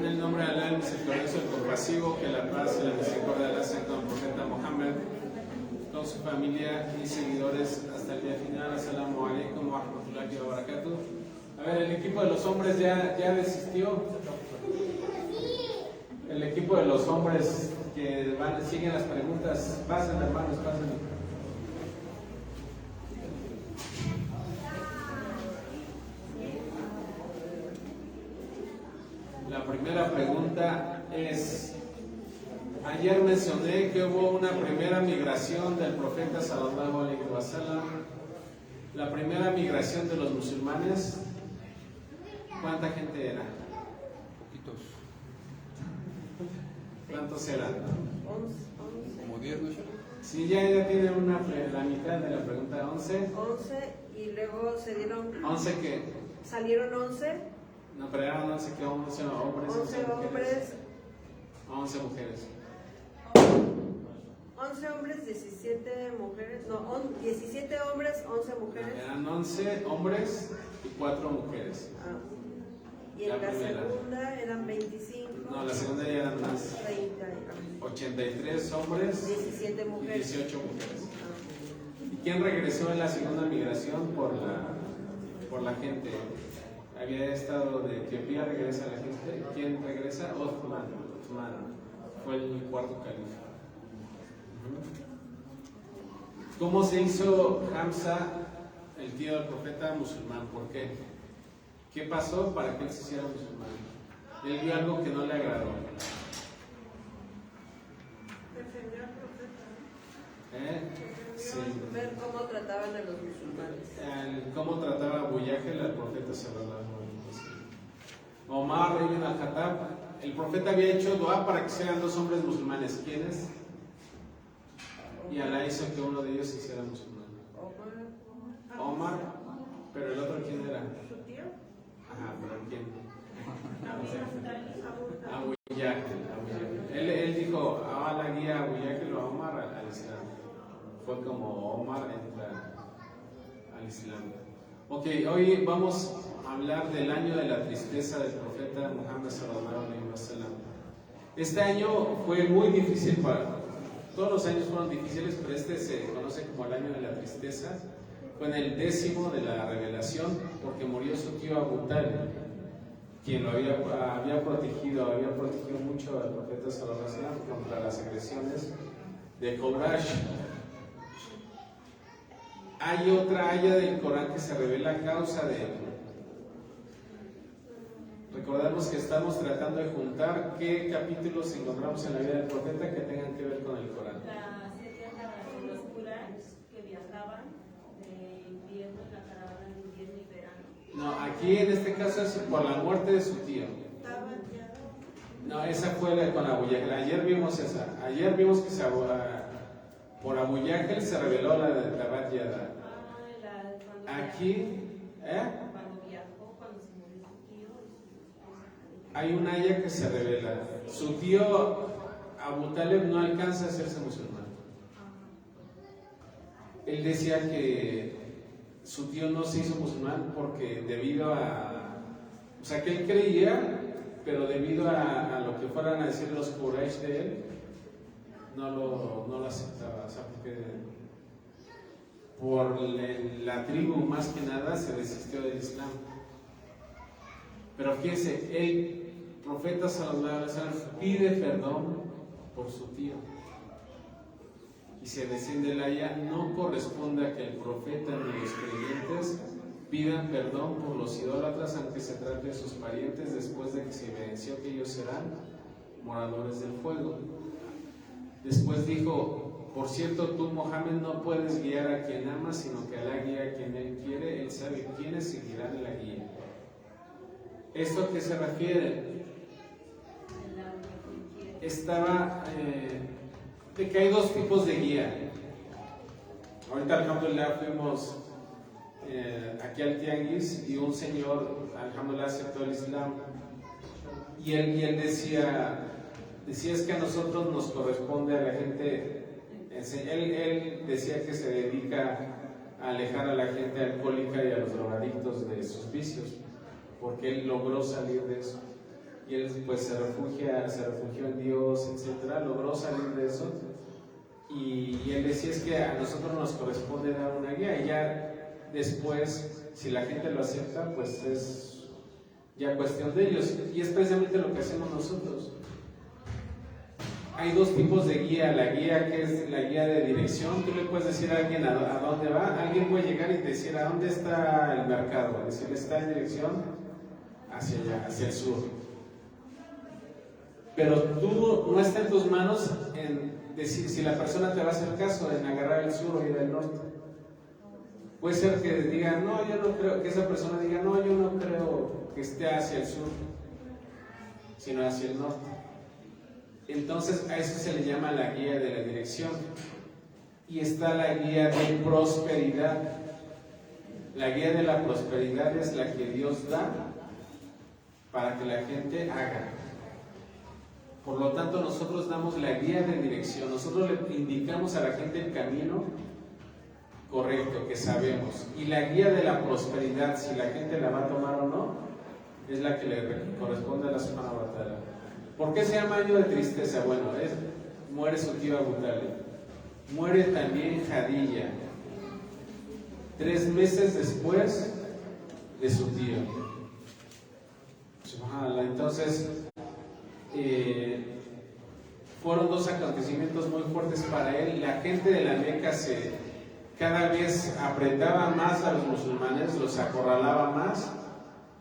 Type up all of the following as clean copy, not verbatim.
En el nombre de Alá, el misericordioso, el compasivo, que la paz y la misericordia de Alá sean con el profeta Mohammed, con su familia y seguidores hasta el día final. Assalamu alaikum wa rahmatullahi wa barakatuh. A ver, el equipo de los hombres ya desistió. El equipo de los hombres que siguen las preguntas, pasen hermanos, pasen. La primera pregunta es: ayer mencioné que hubo una primera migración del profeta sallallahu alaihi wasallam. La primera migración de los musulmanes, ¿cuánta gente era? Poquitos. ¿Cuántos eran? 11. Como 10, ¿no? Sí, ya tiene la mitad de la pregunta. 11. 11 y luego se dieron. ¿11 qué? Salieron 11. No, pero eran 11 que 11 hombres. 11 hombres. 11 mujeres. 11 hombres, 17 mujeres. No, 17 hombres, 11 mujeres. Eran 11 hombres y 4 mujeres. Y en La la primera. segunda eran 25. No, la segunda ya eran más. 30. 83 hombres 17 y mujeres. 18 mujeres. ¿Y quién regresó en la segunda migración por la gente? Había estado de Etiopía, regresa la gente. ¿Quién regresa? Othman fue el cuarto califa. ¿Cómo se hizo Hamza, el tío del profeta, musulmán? ¿Por qué? ¿Qué pasó para que él se hiciera musulmán? Él vio algo que no le agradó. Defendió al profeta. Sí. Ver cómo trataban a los musulmanes. Cómo trataba Abu Yahel al profeta sallallahu alaihi wasallam. Omar ibn al-Khattab, el profeta había hecho dua para que sean 2 hombres musulmanes. ¿Quiénes? Y Alá hizo que uno de ellos se hiciera musulmán. Omar, pero el otro ¿quién era? ¿Su tío? Ajá, pero ¿quién? Abu Yahel. Él dijo, la guía a Abu Yahel o a Omar al Islam. Fue como Omar entra al Islam. Ok, hoy vamos a hablar del año de la tristeza del profeta Muhammad sallallahu alaihi wasallam. Este año fue muy difícil todos los años fueron difíciles, pero este se conoce como el año de la tristeza. Fue en el 10º de la revelación, porque murió su tío Abu Talib, quien lo había protegido mucho al profeta sallallahu alaihi wasallam contra las agresiones de Quraysh. Hay otra aya del Corán que se revela a causa de él. Recordemos que estamos tratando de juntar qué capítulos encontramos en la vida del profeta que tengan que ver con el Corán. Serían los Quraysh que viajaban de invierno, la caravana de invierno y verano. No, aquí en este caso es por la muerte de su tío. No, esa fue la con Abu Yahel. Ayer vimos esa. Ayer vimos que por Abu Yahel se reveló la de Tabat Yada. Aquí, Cuando viajó, cuando se murió su tío. hay una aya que se revela. Su tío Abu Talib no alcanza a hacerse musulmán. Él decía que su tío no se hizo musulmán porque debido a... O sea, que él creía, pero debido a lo que fueran a decir los Quraysh de él, no lo aceptaba. O sea, porque por la tribu más que nada se desistió del Islam. Pero fíjense, el profeta sallallahu alaihi wasallam pide perdón por su tío. Y se desciende la aya: no corresponde a que el profeta ni los creyentes pidan perdón por los idólatras, aunque se trate de sus parientes, después de que se evidenció que ellos serán moradores del fuego. Después dijo: por cierto, tú, Mohammed, no puedes guiar a quien amas, sino que Alá guía a quien él quiere. Él sabe quiénes seguirán la guía. ¿Esto a qué se refiere? Estaba de que hay 2 tipos de guía. Ahorita, alhamdulillah, fuimos aquí al Tianguis y un señor, alhamdulillah, aceptó el Islam. Y él decía es que a nosotros nos corresponde a la gente. Él decía que se dedica a alejar a la gente alcohólica y a los drogadictos de sus vicios, porque él logró salir de eso. y él pues se refugió en Dios, etcétera, logró salir de eso. Y él decía es que a nosotros nos corresponde dar una guía, y ya después, si la gente lo acepta, pues es ya cuestión de ellos, y es precisamente lo que hacemos nosotros. Hay dos tipos de guía: la guía que es la guía de dirección. Tú le puedes decir a alguien a dónde va, alguien puede llegar y te decir a dónde está el mercado, es decir, está en dirección hacia allá, hacia el sur. Pero tú no está en tus manos en decir si la persona te va a hacer caso en agarrar el sur o ir al norte. Puede ser que diga, no, yo no creo, que esa persona diga, no, yo no creo que esté hacia el sur, sino hacia el norte. Entonces a eso se le llama la guía de la dirección. Y está la guía de prosperidad. La guía de la prosperidad es la que Dios da para que la gente haga. Por lo tanto, nosotros damos la guía de dirección. Nosotros le indicamos a la gente el camino correcto, que sabemos. Y la guía de la prosperidad, si la gente la va a tomar o no, es la que le corresponde a la Semana Batalla. ¿Por qué se llama año de tristeza? Bueno, muere su tío Abu Talib. Muere también Jadilla, 3 meses después de su tío. Entonces, fueron 2 acontecimientos muy fuertes para él. La gente de la Meca cada vez apretaba más a los musulmanes, los acorralaba más,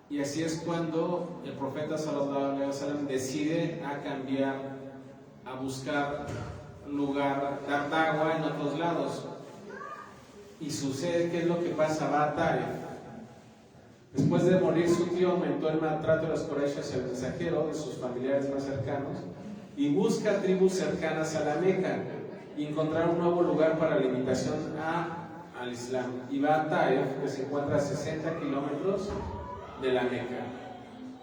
y así es cuando el profeta sallallahu alaihi wasallam decide cambiar, a buscar lugar, dar agua en otros lados. Y sucede, ¿qué es lo que pasa? Va a Taif. Después de morir su tío, aumentó el maltrato de los Quraysh hacia el mensajero, de sus familiares más cercanos, y busca tribus cercanas a la Meca y encontrar un nuevo lugar para la invitación al Islam. Y va a Taif, que se encuentra a 60 kilómetros de la Meca.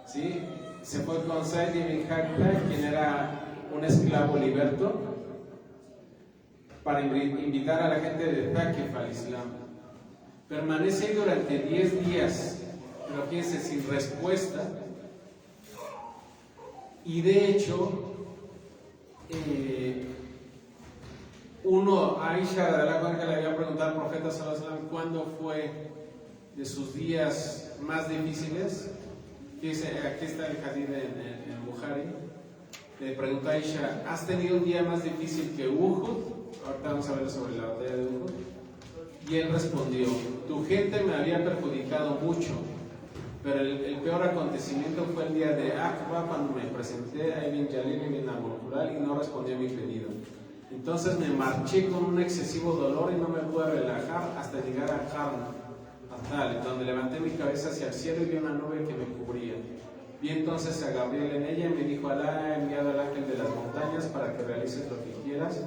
¿Sí? Se fue con Zayd ibn Haritha, quien era un esclavo liberto, para invitar a la gente de Taif al Islam. Permanece ahí durante 10 días, pero fíjense, sin respuesta. Y de hecho, Aisha de la que le había preguntado al profeta sallallahu alaihi wasallam cuándo fue de sus días más difíciles. Dice, aquí está el hadith en Bukhari. Le preguntó a Aisha, ¿has tenido un día más difícil que Uhud? Ahorita vamos a ver sobre la batalla de Uhud. Y él respondió, tu gente me había perjudicado mucho, pero el peor acontecimiento fue el día de Aqba, cuando me presenté a Ibn Jalil y Ibn Abu y no respondió a mi pedido. Entonces me marché con un excesivo dolor y no me pude relajar hasta llegar a Qarn, donde levanté mi cabeza hacia el cielo y vi una nube que me cubría. Vi entonces a Gabriel en ella y me dijo, Alá ha enviado al ángel de las montañas para que realices lo que quieras.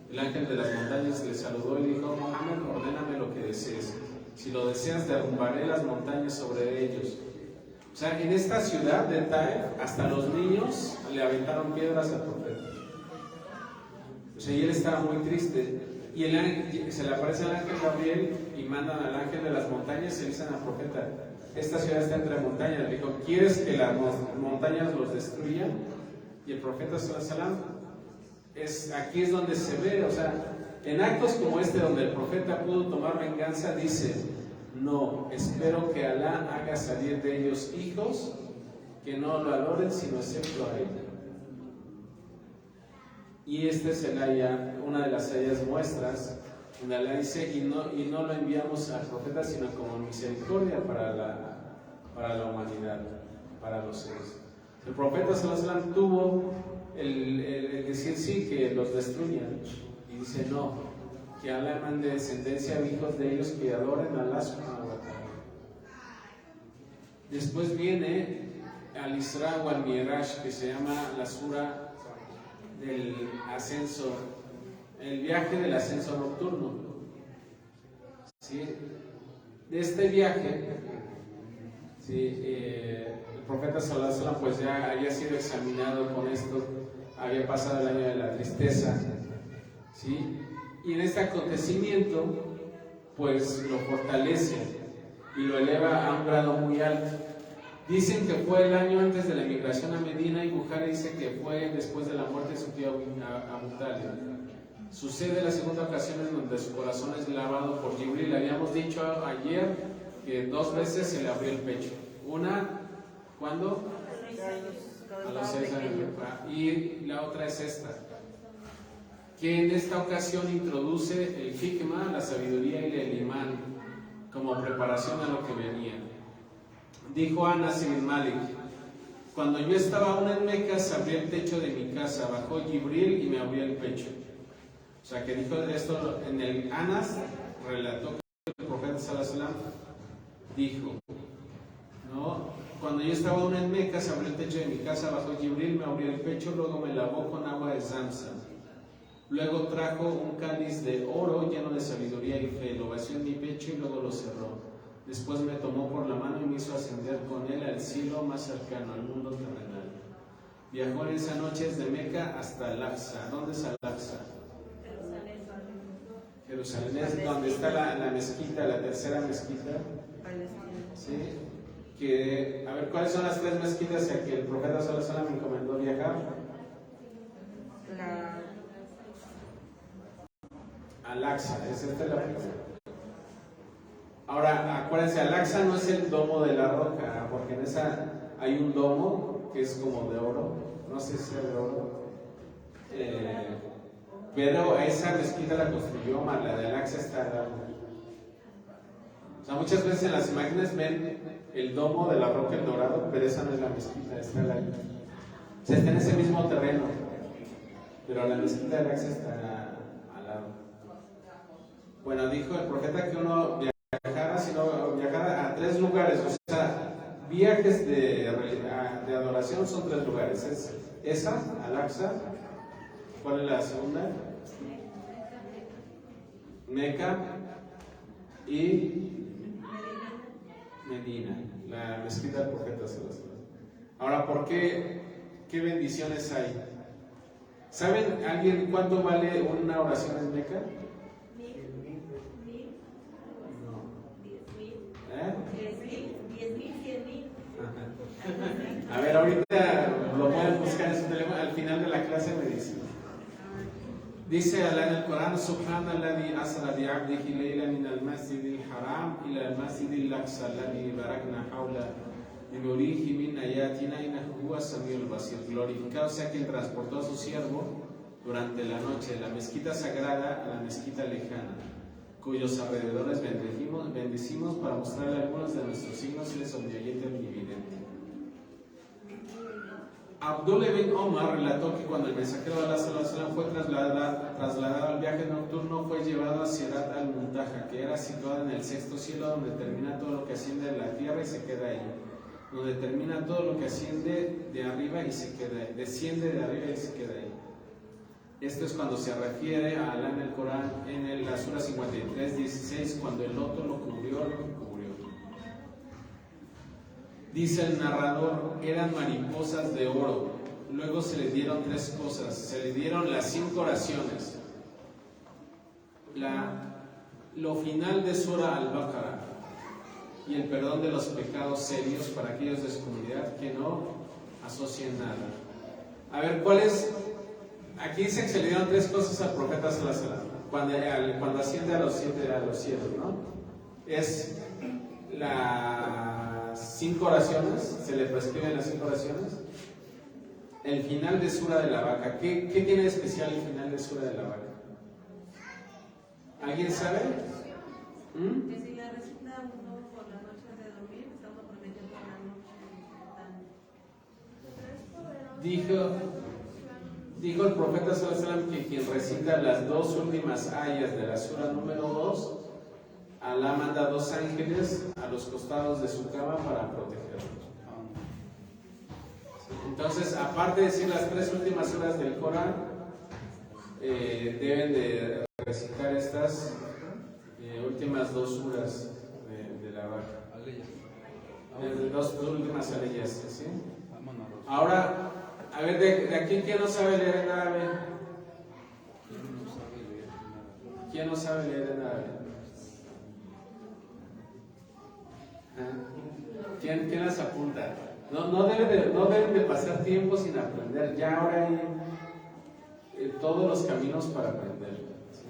El ángel de las montañas le saludó y dijo, Mohammed, ordéname lo que desees. Si lo deseas, derrumbaré las montañas sobre ellos. O sea, en esta ciudad de Taif, hasta los niños le aventaron piedras al profeta. O sea, y él estaba muy triste. Y se le aparece al ángel Gabriel y mandan al ángel de las montañas y le dicen al profeta, esta ciudad está entre montañas. Le dijo, ¿quieres que las montañas los destruyan? Y el profeta sallallahu alaihi wasallam, aquí es donde se ve, o sea, en actos como este donde el profeta pudo tomar venganza, dice, no, espero que Alá haga salir de ellos hijos que no lo adoren sino excepto a él. Y esta es una de las ayas muestras donde Alá dice, y no lo enviamos al profeta sino como misericordia para la humanidad, para los seres. El profeta sallallahu alaihi wasallam tuvo el decir sí, que los destruyan, y dice no, que Alá mande descendencia a hijos de ellos que adoren a Allah subhanahu wa ta'ala. Después viene al Isra o al Mi'raj, que se llama la sura del ascenso, el viaje del ascenso nocturno. ¿Sí? De este viaje, ¿sí? El profeta sallallahu alaihi wasallam pues ya había sido examinado con esto, había pasado el año de la tristeza, ¿sí? Y en este acontecimiento pues lo fortalece y lo eleva a un grado muy alto. Dicen que fue el año antes de la emigración a Medina y Bukhari dice que fue después de la muerte de su tío Abu Talib. Sucede la segunda ocasión en donde su corazón es lavado por Jibril. Habíamos dicho ayer que 2 veces se le abrió el pecho. Una, ¿cuándo? A los 6 años. Y la otra es esta, que en esta ocasión introduce el hikmah, la sabiduría y el imán como preparación a lo que venía. Dijo Anas ibn Malik: cuando yo estaba aún en Meca, se abrió el techo de mi casa, bajó Jibril y me abrió el pecho. O sea, que dijo esto en el Anas, relató que el profeta sallallahu alaihi wasallam dijo, ¿no? Cuando yo estaba aún en Meca, se abrió el techo de mi casa, bajó Jibril, me abrió el pecho, luego me lavó con agua de Zamzam. Luego trajo un cáliz de oro lleno de sabiduría y fe, lo vació en mi pecho y luego lo cerró. Después me tomó por la mano y me hizo ascender con él al cielo más cercano, al mundo terrenal. Viajó en esa noche desde Meca hasta Al-Aqsa. ¿Dónde es Al-Aqsa? Jerusalén es donde está la mezquita, la tercera mezquita. ¿Sí? Que, a ver, ¿cuáles son las 3 mezquitas a que el profeta sallallahu alaihi wasallam me encomendó viajar? Al-Aqsa, esta es la primera. Ahora, acuérdense, Al-Aqsa no es el domo de la roca, porque en esa hay un domo que es como de oro, no sé si es de oro, pero esa mezquita la construyó Omar, la de Al-Aqsa está al lado. O sea, muchas veces en las imágenes ven el domo de la roca, el dorado, pero esa no es la mezquita, está al lado. O sea, está en ese mismo terreno, pero la mezquita de Al-Aqsa está al lado. Bueno, dijo el profeta que uno viajara a 3 lugares, o sea, viajes de adoración son 3 lugares. Es esa, Al-Aqsa. ¿Cuál es la segunda? Meca y Medina, la mezquita del profeta. Ahora, ¿por qué? ¿Qué bendiciones hay? ¿Saben alguien cuánto vale una oración en Meca? A ver, ahorita lo pueden buscar en su teléfono, al final de la clase me dicen. Dice Allah en el Corán: Subhanalladhi asra bi'abdihi laylan min al-masjid al-haram ila al-masjid al-aqsa alladhi barakna hawla linurihi min ayatina innahu huwa samiul basir. Glorificado sea quien transportó a su siervo durante la noche de la mezquita sagrada a la mezquita lejana, cuyos alrededores bendecimos para mostrarle algunos de nuestros signos y es omniyente omnividente. Abdullah bin Omar relató que cuando el mensajero de Allah sallallahu alaihi wasallam fue trasladado al viaje nocturno, fue llevado a Sirat al-Muntaha, que era situada en el 6º cielo, donde termina todo lo que asciende de la tierra y se queda ahí. Donde termina todo lo que asciende de arriba y se queda ahí. Desciende de arriba y se queda ahí. Esto es cuando se refiere a Allah en el Corán, en la Sura 53:16, cuando el loto lo cubrió. Dice el narrador: eran mariposas de oro. Luego se le dieron 3 cosas. Se le dieron las 5 oraciones. Lo final de Sura Al-Baqarah y el perdón de los pecados serios para aquellos de su comunidad que no asocien nada. A ver, ¿cuál es? Aquí dice que se le dieron 3 cosas al profeta sallallahu alaihi wasallam cuando asciende a los cielos, ¿no? Es las 5 oraciones, se le prescriben las 5 oraciones. El final de Sura de la Vaca. ¿Qué tiene de especial el final de Sura de la Vaca? ¿Alguien sabe? Que si la recita uno por la noche de dormir, estamos prometiendo la noche. Dijo el profeta sallallahu alaihi wasallam que quien recita las 2 últimas ayas de la Sura número 2, Alá manda 2 ángeles a los costados de su cama para protegerlo. Entonces, aparte de decir las 3 últimas suras del Corán, deben de recitar estas últimas 2 suras de la Vaca. Las 2 últimas aleyas, ¿sí? Ahora, a ver, de aquí, ¿quién no sabe leer en árabe? ¿Quién no sabe leer en árabe? ¿Quién las apunta? No deben de pasar tiempo sin aprender. Ya ahora hay todos los caminos para aprender. ¿Sí?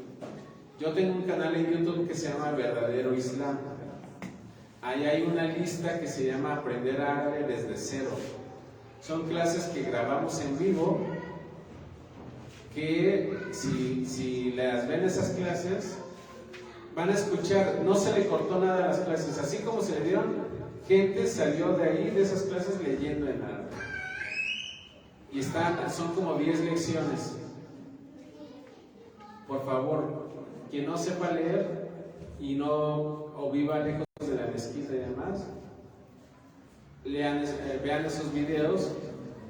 Yo tengo un canal en YouTube que se llama Verdadero Islam. Ahí hay una lista que se llama Aprender Árabe desde cero. Son clases que grabamos en vivo, que si las ven esas clases, van a escuchar, no se le cortó nada a las clases, así como se le dieron, gente salió de ahí, de esas clases, leyendo en árabe. Y son como 10 lecciones. Por favor, quien no sepa leer o viva lejos de la mezquita y demás, vean esos videos,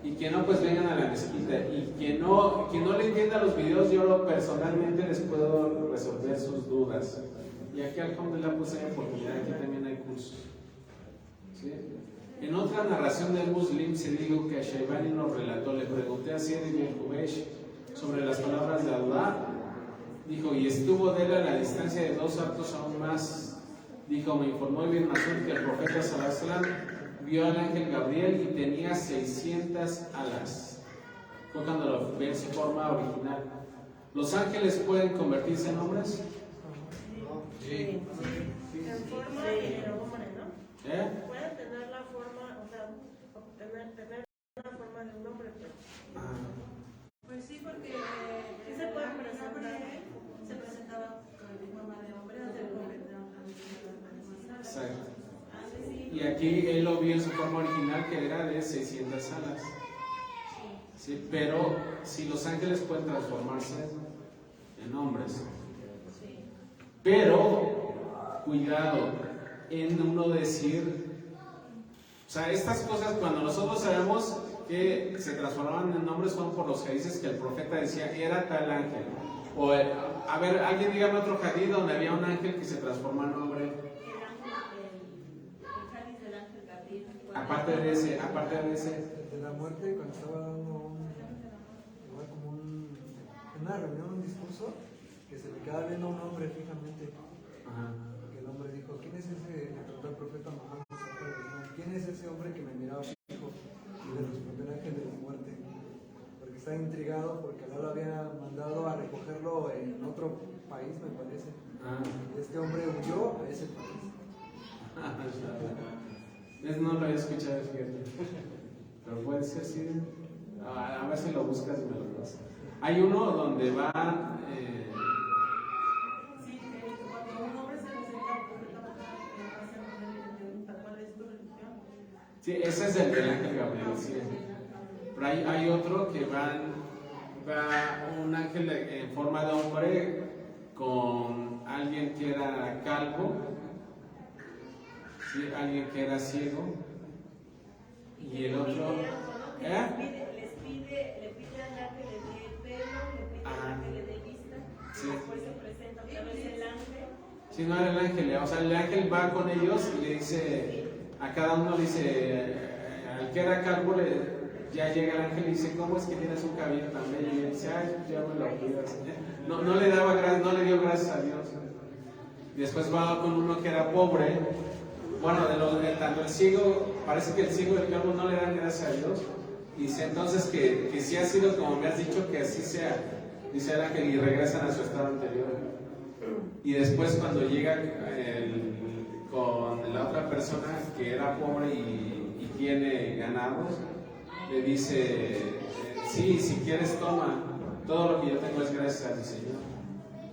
y que no, pues vengan a la mezquita. Y quien no le entienda los videos, yo personalmente les puedo resolver sus dudas. Y aquí alhamdulillah pues hay oportunidad, aquí también hay cursos. ¿Sí? En otra narración del Muslim se dijo que Shaybani nos relató, le pregunté a Sir ibn Hubaysh sobre las palabras de Allah, dijo, y estuvo de él a la distancia de 2 actos aún más. Dijo, me informó Ibn Mas'ud que el profeta sallallahu alaihi wasallam vio al ángel Gabriel y tenía 600 alas. Fue cuando lo ve en su forma original. ¿Los ángeles pueden convertirse en hombres? Sí. En forma de hombre, ¿no? Puede tener la forma, o sea, tener la forma de un hombre, pero... Pues sí, porque Sí se puede presentar. se presentaba en forma de hombre, de hombre. Exacto. Y aquí él lo vio en su forma original, que era de 600 alas. ¿Sí? Pero si los ángeles pueden transformarse en hombres. Pero, cuidado en uno decir, o sea, estas cosas cuando nosotros sabemos que se transformaban en hombres son por los hadices que el profeta decía, era tal ángel. O, a ver, alguien dígame otro hadith donde había un ángel que se transformó en hombre. El cáliz del ángel Gabriel. Aparte de ese. De la muerte, cuando estaba dando igual como una reunión, un discurso, que se le quedaba viendo a un hombre fijamente. Ajá. Que el hombre dijo, ¿quién es ese? Le preguntó al profeta Muhammad, ¿quién es ese hombre que me miraba fijo? Y le respondió el ángel de la muerte. Porque estaba intrigado porque Allah lo había mandado a recogerlo en otro país, me parece. Y este hombre huyó a ese país. No lo había escuchado, fíjate. Pero puede ser así. A ver si lo buscas y me lo pasas. Hay uno donde va. Sí, cuando un hombre se presenta al profeta, ¿cuál es tu religión? Sí, ese es el del ángel Gabriel. Sí. Pero hay otro que va un ángel en forma de hombre con alguien que era calvo, ¿sí? Alguien que era ciego, y el otro. Le pide al ángel que le dé pelo, le pide al ángel que le dé vista, Sí. después se presenta otra vez el ángel. Sí, no era el ángel, o sea, el ángel va con ellos y le dice, a cada uno le dice, al que era calvo, ya llega el ángel y dice, ¿cómo es que tienes un cabello tan bello? Y él dice, ay, ya me lo cuidas. No le daba gracias, no le dio gracias a Dios. Y después va con uno que era pobre. Bueno, tanto el ciego, parece que el ciego y el calvo no le dan gracias a Dios. Y dice entonces que si ha sido como me has dicho, que así sea. Dice el ángel y regresan a su estado anterior. Y después cuando llega con la otra persona que era pobre y tiene ganados, le dice, sí, si quieres toma, todo lo que yo tengo es gracias a mi Señor.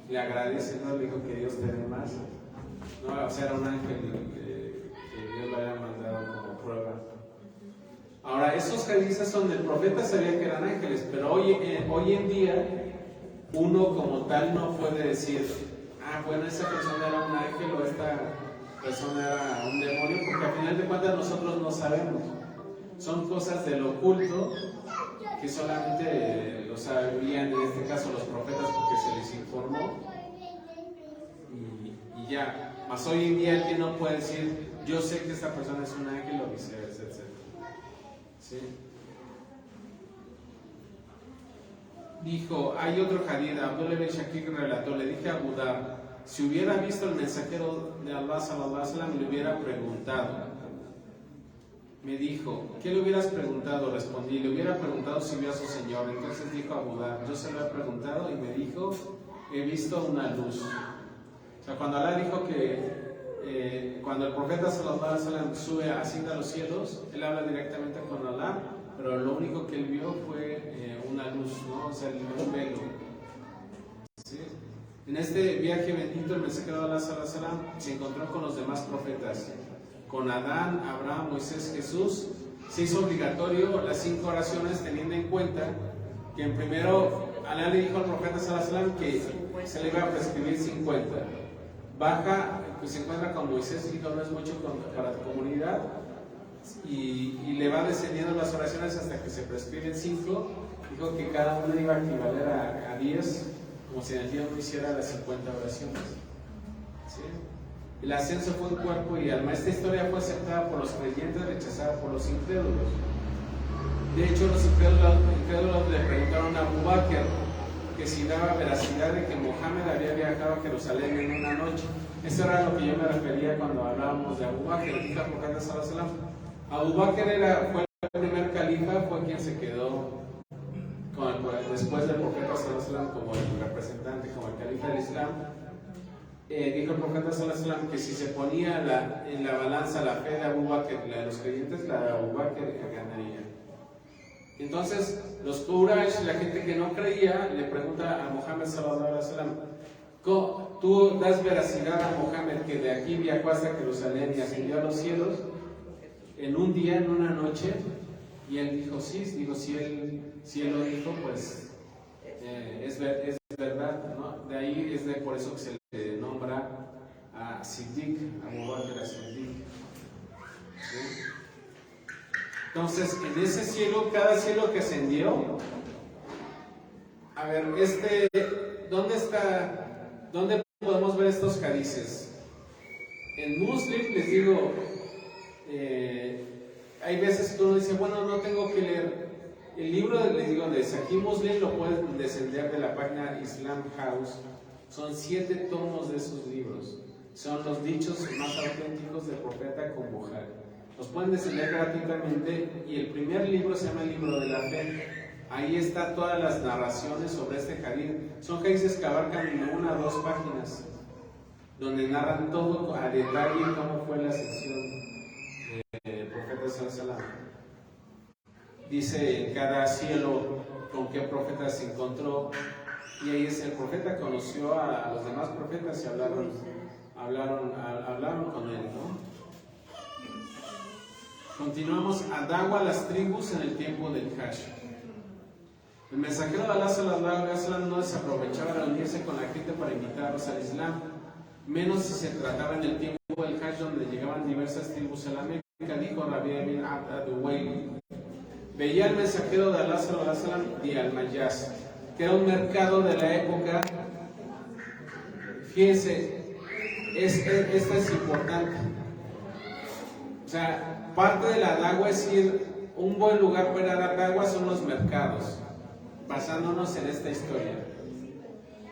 Le agradece, ¿no? Le dijo que Dios te dé más. No, o sea, era un ángel que Dios lo había mandado como prueba. Ahora, esos hadices son del profeta, sabía que eran ángeles, pero hoy en día uno como tal no puede decir, bueno, esa persona era un ángel o esta persona era un demonio, porque al final de cuentas nosotros no sabemos. Son cosas del oculto que solamente lo sabían, en este caso los profetas, porque se les informó y ya. Más hoy en día alguien no puede decir, yo sé que esta persona es un ángel o viceversa, etc. ¿Sí? Dijo, hay otro hadith, Abdullah ibn Shakir relató, le dije a Abu Dhar, si hubiera visto al mensajero de Allah sallallahu alaihi wasallam, le hubiera preguntado. me dijo, ¿qué le hubieras preguntado? Respondí, le hubiera preguntado si vio a su Señor. Entonces dijo Abudá, yo se lo he preguntado y me dijo, he visto una luz. O sea, cuando Alá dijo que cuando el profeta sallallahu alaihi wasallam sube, asciende a los cielos, él habla directamente con Alá, pero lo único que él vio fue una luz, ¿no? O sea, un velo. ¿Sí? En este viaje bendito, el mensajero de Alá sallallahu alaihi wasallam se encontró con los demás profetas, con Adán, Abraham, Moisés, Jesús. Se hizo obligatorio las 5 oraciones, teniendo en cuenta que en primero Alá le dijo al profeta sallallahu alaihi wasallam que se le iba a prescribir 50. Baja, pues se encuentra con Moisés, dijo, no es mucho para tu comunidad, y le va descendiendo las oraciones hasta que se prescriben 5. Dijo que cada una iba a equivaler a 10, como si en el día no hiciera las 50 oraciones. ¿Sí? El ascenso fue en cuerpo y alma. Esta historia fue aceptada por los creyentes, rechazada por los incrédulos. De hecho, los incrédulos le preguntaron a Abu Bakr que si daba veracidad de que Mohammed había viajado a Jerusalén en una noche. Eso era lo que yo me refería cuando hablábamos de Abu Bakr. Dijo el profeta sallallahu alaihi wasallam, Abu Bakr fue el primer califa, fue quien se quedó después del profeta sallallahu alaihi wasallam como el representante, como el califa del Islam. Dijo el profeta sallallahu alaihi wasallam que si se ponía en la balanza la fe de Abu Bakr, la de los creyentes, la de Abu Bakr ganaría. Entonces, los Quraysh, la gente que no creía, le pregunta a Mohammed sallallahu alaihi wasallam, ¿tú das veracidad a Mohammed que de aquí viajó hasta Jerusalén y ascendió a los cielos en un día, en una noche? Y él dijo, sí, digo, si él lo dijo, pues es verdad, ¿no? De ahí por eso que se le nombra a Siddiq, a Abu Bakr as-Siddiq. ¿Sí? Entonces, en ese cielo, cada cielo que ascendió, a ver, ¿dónde podemos ver estos hadices? En Muslim, les digo, hay veces que uno dice, bueno, no tengo que leer. El libro, les digo, de Sahih Muslim lo pueden descender de la página Islam House. Son 7 tomos de esos libros. Son los dichos más auténticos del profeta con Bukhari. Los pueden descender gratuitamente y el primer libro se llama el libro de la fe. Ahí está todas las narraciones sobre este hadith. Son hadices que abarcan de 1 a 2 páginas, donde narran todo a detalle cómo fue la ascensión del profeta sallallahu alaihi wasallam. Dice en cada cielo con qué profeta se encontró, y ahí es el profeta conoció a los demás profetas y hablaron con él, ¿no? Continuamos a Dawa a las tribus en el tiempo del Hajj. El mensajero de Allah sallallahu alaihi wasallam no desaprovechaba reunirse con la gente para invitarlos al Islam, menos si se trataba en el tiempo del Hajj, donde llegaban diversas tribus a la Meca. Dijo Rabbi bin Abd-Duwayl, veía al mensajero de Allah sallallahu alaihi wasallam de Al-Mayas, que era un mercado de la época. Fíjense, esto es importante. O sea, parte de la dagua es ir, un buen lugar para dar dagua son los mercados, basándonos en esta historia.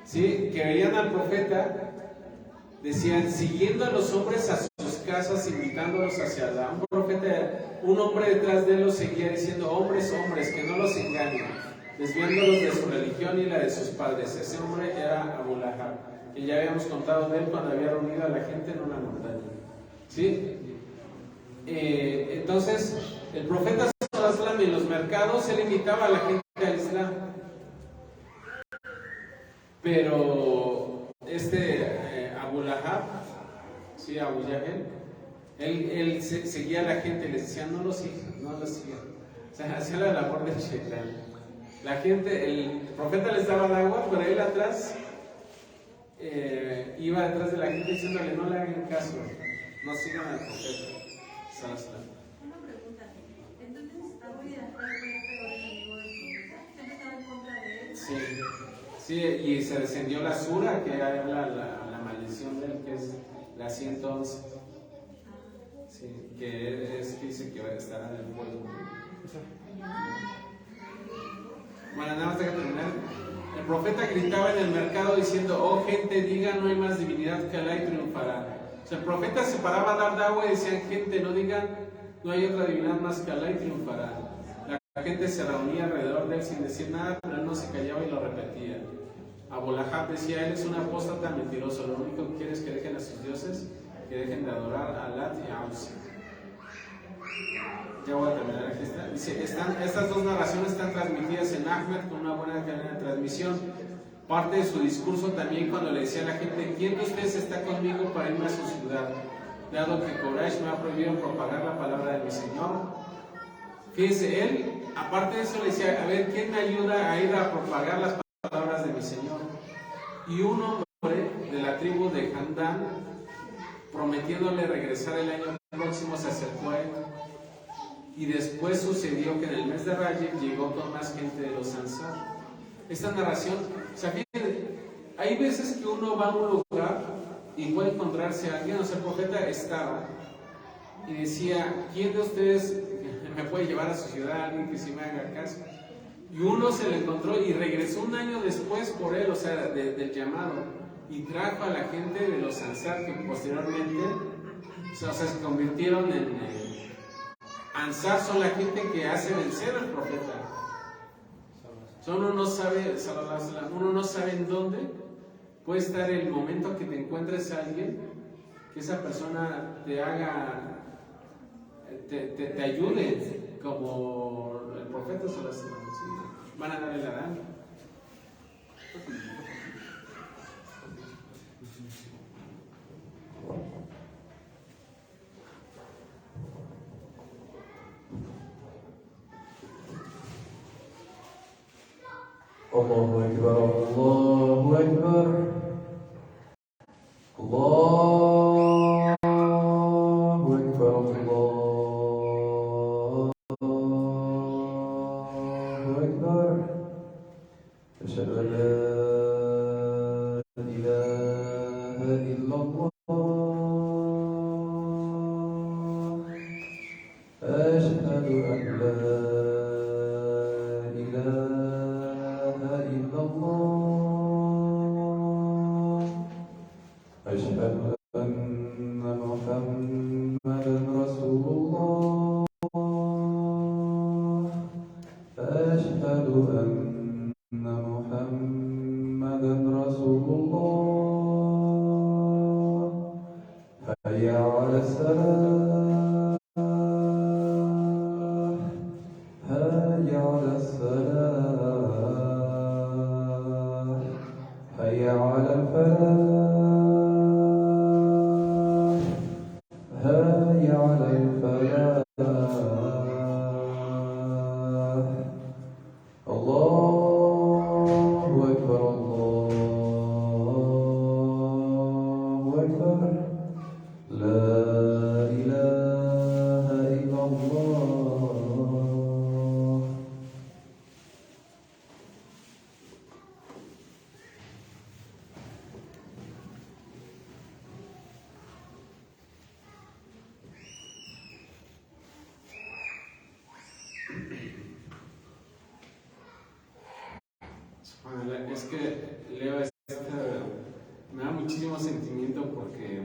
¿Sí? Que veían al profeta, decían, siguiendo a los hombres a sus casas, invitándolos hacia Allah. Un hombre detrás de él los seguía diciendo, hombres, que no los engañen, desviándolos de su religión y la de sus padres. Ese hombre era Abu Lahab, que ya habíamos contado de él cuando había reunido a la gente en una montaña. ¿Sí? Entonces, el profeta sallallahu alaihi wasallam en los mercados, él invitaba a la gente al Islam. Pero Abu Lahab, sí, Abu Yahel, él seguía a la gente y les decía, no lo sigan. O sea, hacía la labor del Shaitán. La gente, el profeta les daba el agua, pero él atrás iba detrás de la gente diciéndole, no le hagan caso, no sigan al profeta. Una pregunta, entonces Abu Yahel fue el peor enemigo del profeta, siempre estaba en contra de él. Sí, y se descendió la sura, que habla la maldición de él, que es la 111. Sí, que dice que va a estar en el pueblo. Bueno, nada más tengo que terminar. El profeta gritaba en el mercado diciendo, oh gente, digan, no hay más divinidad que Alá y triunfará. O sea, el profeta se paraba a dar dagua y decían, gente, no digan No hay otra divinidad más que Alá y triunfará. La gente se reunía alrededor de él sin decir nada, pero él no se callaba y lo repetía. Abu Lahab decía, él es un apóstata mentiroso, lo único que quiere es que dejen a sus dioses, que dejen de adorar a Lat y a Uzza. Ya voy a terminar aquí. Dice, estas dos narraciones están transmitidas en Ahmed con una buena cadena de transmisión. Parte de su discurso también cuando le decía a la gente, ¿quién de ustedes está conmigo para irme a su ciudad? Dado que Quraysh me ha prohibido propagar la palabra de mi Señor. Fíjense, él, aparte de eso, le decía, a ver, ¿quién me ayuda a ir a propagar las palabras de mi Señor? Y un hombre de la tribu de Handán, prometiéndole regresar el año próximo, se acercó a él. Y después sucedió que en el mes de Rajab llegó con más gente de los Ansar. Esta narración, o sea, fíjense, hay veces que uno va a un lugar y puede encontrarse a alguien, o sea, el profeta estaba y decía, ¿quién de ustedes me puede llevar a su ciudad, alguien que sí me haga caso? Y uno se lo encontró y regresó un año después por él, o sea, del llamado, y trajo a la gente de los Ansar que posteriormente, o sea, se convirtieron en Ansar, son la gente que hace vencer al profeta. O sea, uno no sabe en dónde puede estar el momento que te encuentres a alguien, que esa persona te haga, te ayude, como el profeta se lo hace. Van a darle la gana. Allahu Akbar, Allahu Akbar, Allahu Akbar, Allahu Akbar. Asyhadu an la ilaha illallah. Asyhadu an la أشهد أن محمدا رسول الله أشهد أن محمدا رسول الله حي على الصلاة حي على الصلاة حي على الفلاح على الفلاح الله أكبر الله أكبر لا إله إلا الله. Es que leo me da muchísimo sentimiento porque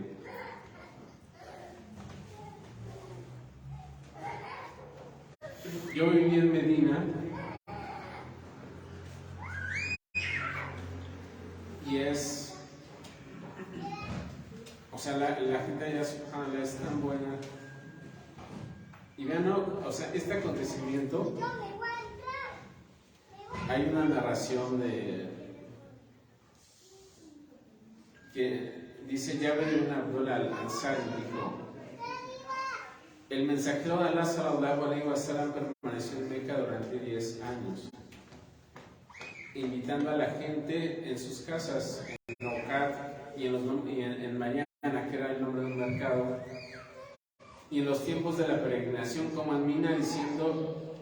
yo viví en Medina y o sea, la gente allá subhanallah es tan buena. Y vean, ¿no? O sea, este acontecimiento, hay una narración que dice Jabir ibn Abdullah al-Ansari, dijo, el mensajero de Allah sallallahu alaihi wasallam permaneció en Meca durante 10 años, invitando a la gente en sus casas, en Okat y en Mariana, que era el nombre de un mercado, y en los tiempos de la peregrinación como en Mina, diciendo,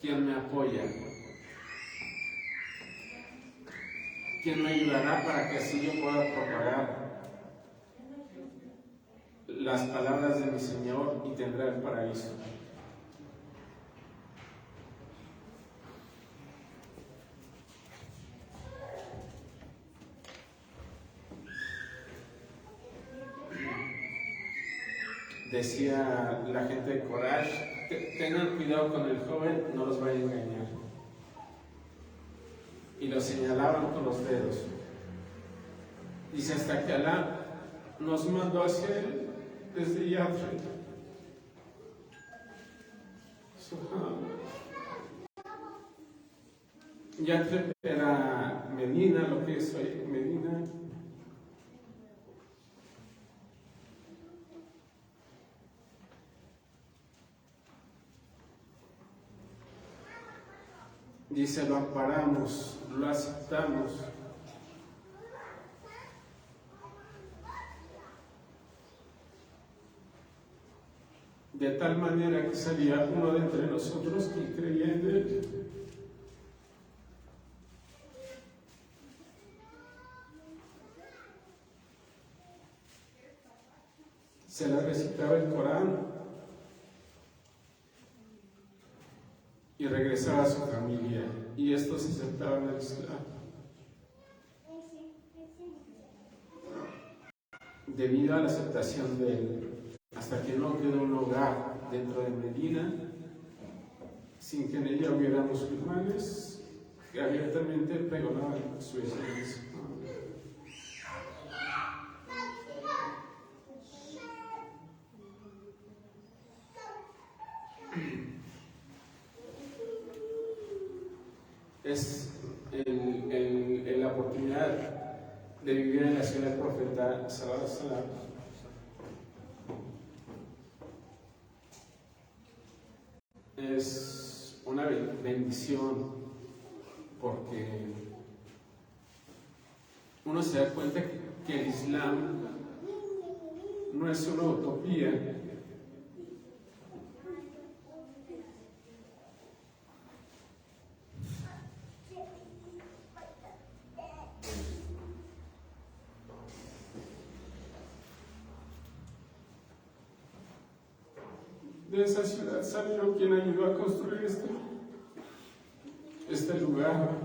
¿quién me apoya? ¿Quién me ayudará para que así yo pueda propagar las palabras de mi Señor y tendré el paraíso? decía la gente de Corash, tengan cuidado con el joven, no los vaya a engañar. Y lo señalaban con los dedos. Dice hasta que Alá nos mandó hacia él desde Yathrib. Yathrib era Medina, lo que es hoy Medina. Dice, lo amparamos, lo aceptamos. De tal manera que salía uno de entre nosotros que creía en él. Se le recitaba el Corán y regresaba a su familia, y estos aceptaban el Islam. Debido a la aceptación de él, hasta que no quedó un hogar dentro de Medina sin que en ella hubiera musulmanes que abiertamente pregonaban su Islam. Es la oportunidad de vivir en la ciudad del profeta Sallallahu Alaihi Wasallam. Es una bendición porque uno se da cuenta que el Islam no es una utopía. De esa ciudad salió quien ayudó a construir este lugar.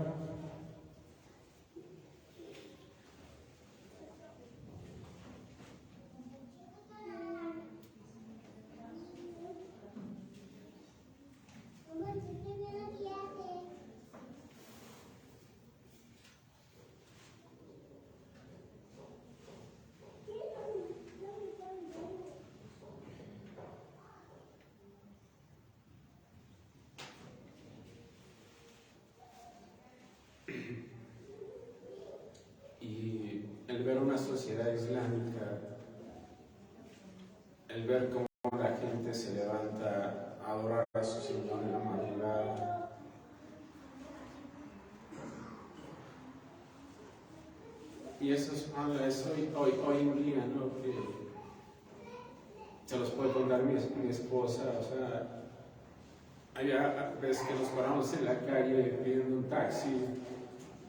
Y el ver una sociedad islámica, el ver cómo la gente se levanta a adorar a su Señor en la madrugada, y eso es hoy en día, ¿no? Que se los puede contar mi esposa, o sea, hay veces que nos paramos en la calle pidiendo un taxi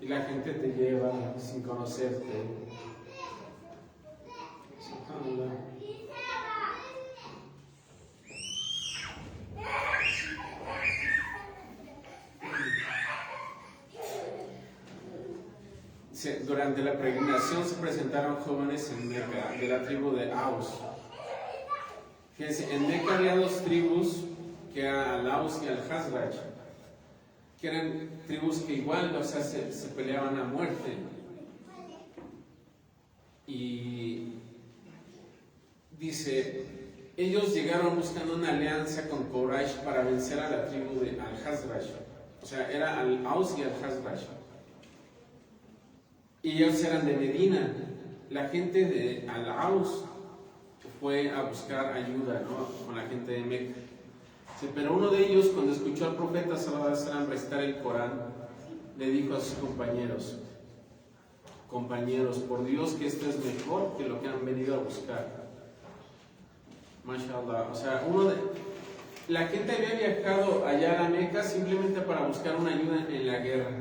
y la gente te lleva sin conocerte. Durante la peregrinación se presentaron jóvenes en Meca, de la tribu de Aus. Fíjense, en Meca había dos tribus, que era al Aus y al Hazraj, que eran tribus que igual, o sea, se peleaban a muerte. Y dice, ellos llegaron buscando una alianza con Quraysh para vencer a la tribu de Al-Hazraj. O sea, era Al-Aus y Al-Hazraj. Y ellos eran de Medina. La gente de Al-Aus fue a buscar ayuda, ¿no?, con la gente de Meca. Sí, pero uno de ellos, cuando escuchó al profeta Sallallahu Alaihi Wasallam recitar el Corán, le dijo a sus compañeros, por Dios que esto es mejor que lo que han venido a buscar. Mashallah. O sea, la gente había viajado allá a Meca simplemente para buscar una ayuda en la guerra.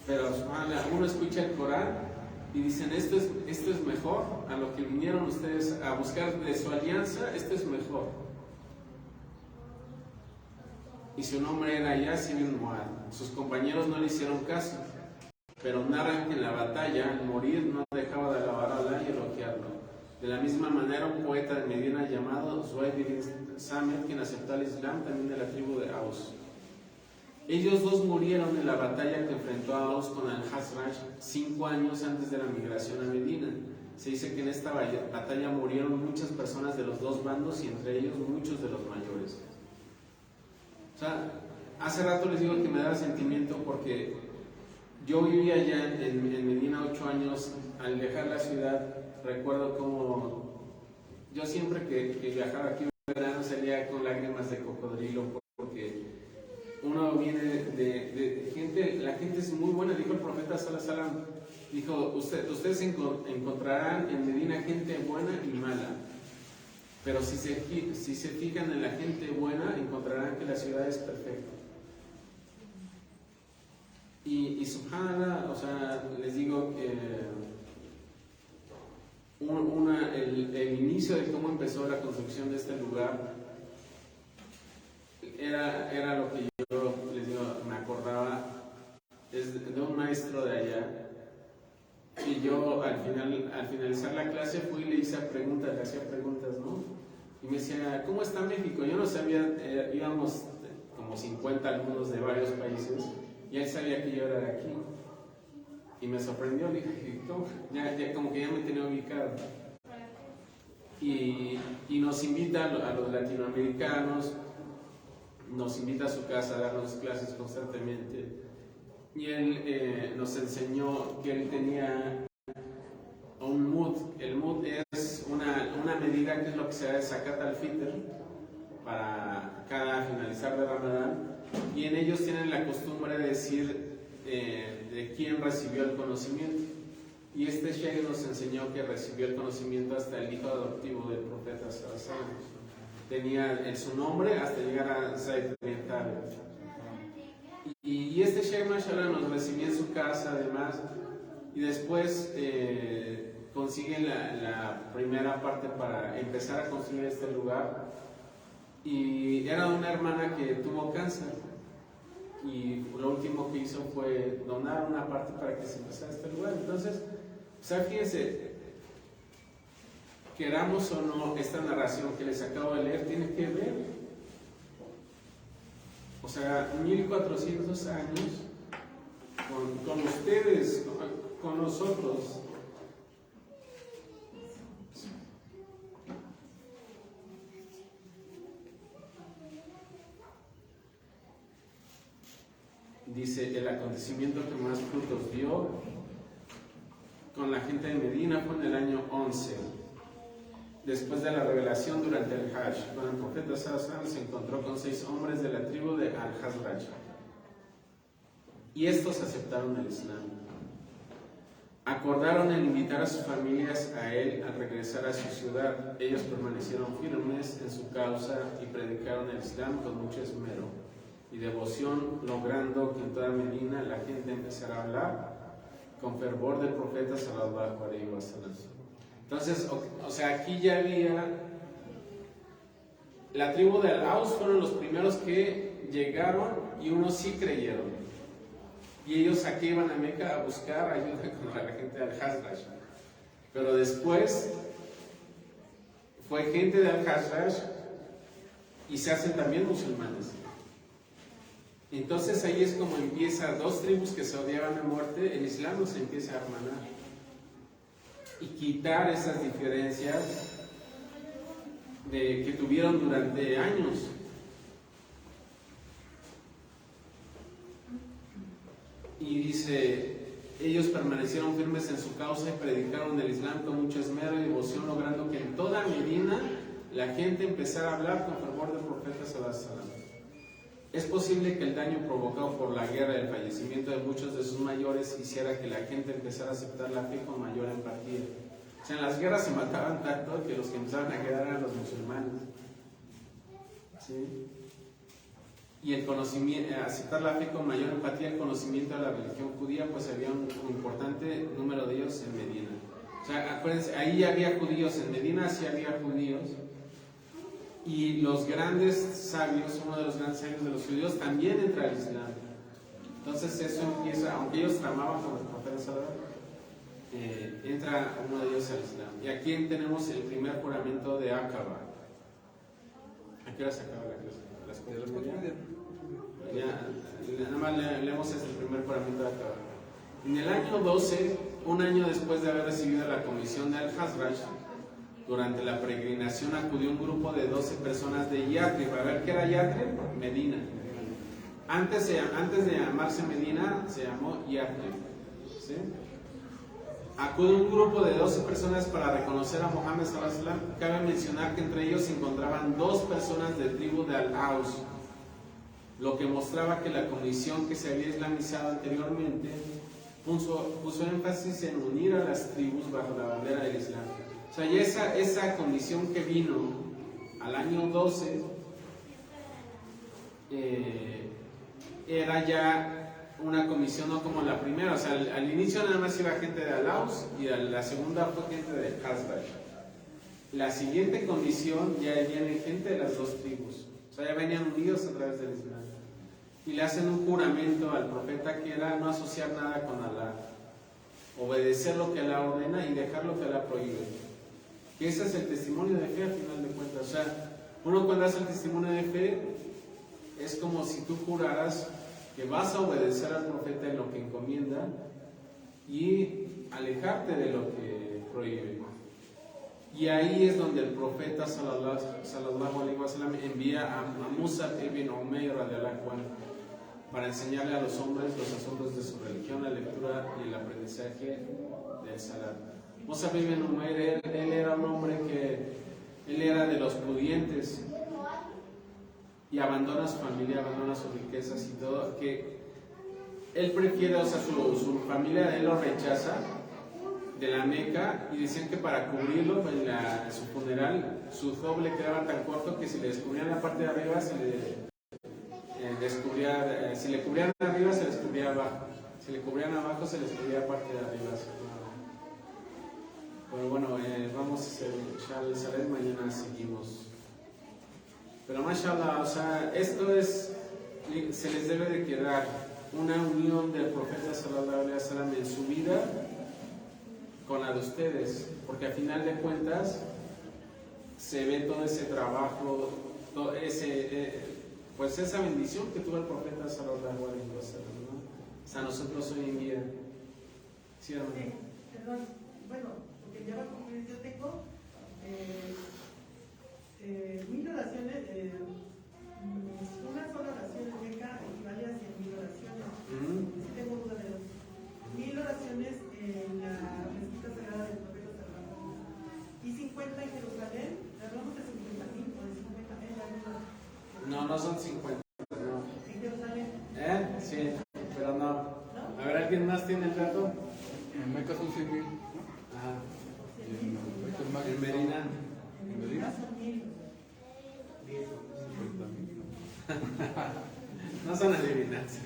Pero uno escucha el Corán y dicen, esto es mejor a lo que vinieron ustedes a buscar de su alianza, esto es mejor. Y su nombre era Yasir ibn Mu'ad. Sus compañeros no le hicieron caso, pero narran que en la batalla, al morir, no dejaba de alabar a Allah y elogiarlo. De la misma manera, un poeta de Medina llamado Zuhair ibn Samet, quien aceptó el Islam, también de la tribu de Aus. Ellos dos murieron en la batalla que enfrentó a Aus con al-Hazraj 5 años antes de la migración a Medina. Se dice que en esta batalla murieron muchas personas de los dos bandos y entre ellos muchos de los mayores. O sea, hace rato les digo que me daba sentimiento porque yo vivía allá en Medina 8 años. Al dejar la ciudad, recuerdo como yo siempre que viajaba aquí en verano salía con lágrimas de cocodrilo porque uno viene de gente, la gente es muy buena. Dijo el profeta sallallahu alaihi wasallam, dijo, ustedes encontrarán en Medina gente buena y mala, pero si se fijan en la gente buena, encontrarán que la ciudad es perfecta. Y subhanallah, o sea, les digo que el inicio de cómo empezó la construcción de este lugar era lo que yo les digo, me acordaba de un maestro de allá. Y yo al finalizar la clase fui y le hacía preguntas, ¿no? Y me decía, ¿cómo está México? Yo no sabía, íbamos como 50 alumnos de varios países y él sabía que yo era de aquí. Y me sorprendió, le dije, ¿cómo? Ya como que ya me tenía ubicado. Y nos invita a los latinoamericanos, nos invita a su casa a darnos clases constantemente. Y él nos enseñó que él tenía un mud. El mud es una medida que es lo que se da de zakat al-fitr para cada finalizar de Ramadán. Y en ellos tienen la costumbre de decir de quién recibió el conocimiento. Y este sheikh nos enseñó que recibió el conocimiento hasta el hijo adoptivo del profeta sallallahu alaihi wasallam. Tenía su nombre hasta llegar a Zayd bin Thabit. Y este sheikh mashallah nos recibió en su casa además, y después consigue la primera parte para empezar a construir este lugar. Y era una hermana que tuvo cáncer y lo último que hizo fue donar una parte para que se empezara este lugar. Entonces, o sea, fíjense, queramos o no, esta narración que les acabo de leer tiene que ver, o sea, 1400 años con ustedes, con nosotros. Dice, el acontecimiento que más frutos dio con la gente de Medina fue en el año 11, después de la revelación durante el Hajj, cuando el profeta sallallahu alaihi wasallam se encontró con 6 hombres de la tribu de Al-Hazraj, y estos aceptaron el Islam. Acordaron en invitar a sus familias a él al regresar a su ciudad. Ellos permanecieron firmes en su causa y predicaron el Islam con mucho esmero y devoción, logrando que en toda Medina la gente empezara a hablar con fervor del profeta sallallahu alaihi wasallam. Entonces, o sea, aquí ya había la tribu de Al-Aus, fueron los primeros que llegaron y unos sí creyeron. Y ellos aquí iban a Meca a buscar ayuda contra la gente de Al-Hazraj. Pero después fue gente de Al-Hazraj y se hacen también musulmanes. Entonces ahí es como empieza 2 tribus que se odiaban a muerte, el Islam los empieza a hermanar y quitar esas diferencias que tuvieron durante años. Y dice, ellos permanecieron firmes en su causa y predicaron el Islam con mucho esmero y devoción, logrando que en toda Medina la gente empezara a hablar con fervor del profeta sallallahu alaihi wasallam. Es posible que el daño provocado por la guerra y el fallecimiento de muchos de sus mayores hiciera que la gente empezara a aceptar la fe con mayor empatía. O sea, en las guerras se mataban tanto que los que empezaban a quedar eran los musulmanes. ¿Sí? Y el conocimiento, aceptar la fe con mayor empatía, el conocimiento de la religión judía, pues había un importante número de ellos en Medina. O sea, acuérdense, ahí ya había judíos, en Medina sí había judíos. Y los grandes sabios, uno de los grandes sabios de los judíos, también entra al Islam. Entonces eso empieza, aunque ellos tramaban con los profetas, entra uno de ellos al Islam. Y aquí tenemos el primer juramento de Aqaba. ¿A qué hora se acaba la clase? ¿A las 4:30? Ya, nada más leemos el primer juramento de Aqaba. En el año 12, un año después de haber recibido la comisión de Al-Hazraj, durante la peregrinación acudió un grupo de 12 personas de Yatrib. A ver, ¿qué era Yatrib? Medina. Antes de llamarse Medina, se llamó Yatrib. ¿Sí? Acude un grupo de 12 personas para reconocer a Muhammad sallallahu alaihi wasallam. Cabe mencionar que entre ellos se encontraban 2 personas de tribu de Al-Aus, lo que mostraba que la comisión que se había islamizado anteriormente puso énfasis en unir a las tribus bajo la bandera del Islam. O sea, y esa comisión que vino al año 12 era ya una comisión no como la primera. O sea, al inicio nada más iba gente de Al-Aus y a la segunda fue gente de Hazraj. La siguiente comisión ya viene gente de las 2 tribus. O sea, ya venían unidos a través del Islam. Y le hacen un juramento al profeta que era no asociar nada con Alá, obedecer lo que Alá ordena y dejar lo que Alá prohíbe. Que ese es el testimonio de fe al final de cuentas. O sea, uno cuando hace el testimonio de fe es como si tú juraras que vas a obedecer al profeta en lo que encomienda y alejarte de lo que prohíbe. Y ahí es donde el profeta sallallahu alaihi wasallam envía a Musab ibn Umayr radhiyallahu anhu para enseñarle a los hombres los asuntos de su religión, la lectura y el aprendizaje del salat. Musab ibn Umayr, él era un hombre él era de los pudientes y abandona su familia, abandona sus riquezas y todo, que él prefiere, o sea, su familia, él lo rechaza de la Meca y decían que para cubrirlo en su funeral, su zob le quedaba tan corto que si le descubrían la parte de arriba, si le cubrían arriba, se les cubría abajo. Si le cubrían abajo, se les cubría parte de arriba. Pero bueno, vamos a hacer Shal Salet, mañana seguimos. Pero mashallah, o sea, esto se les debe de quedar una unión del profeta sallallahu alaihi wasallam en su vida con la de ustedes, porque al final de cuentas se ve todo ese trabajo, todo pues esa bendición que tuvo el profeta sallallahu alaihi wasallam, ¿no? O sea, nosotros hoy en día, ¿sí, hermano? Perdón, bueno, porque ya va a cumplir, yo tengo 1000 oraciones, una sola oración en Meca equivale a 100.000 oraciones. Sí tengo duda de 1000 oraciones en la mezquita sagrada del profeta sallallahu y 50 en Jerusalén. ¿Hablamos de 50.000 o de 50 en la misma? No son 50, no. ¿En Jerusalén? Sí, pero no. A ver, ¿alguien más tiene el dato? En Meca son 100.000. Ajá. En Medina. ¿En Medina? Son 1000. No son adivinanzas.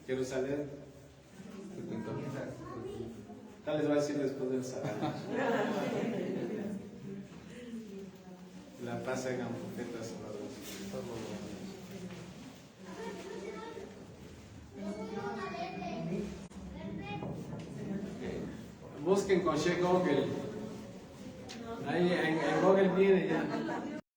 Jerusalén. Tal les va a decir después del Salat. La paz hagan profetas. Busquen con Sheikh Google. Ahí en Google viene ya.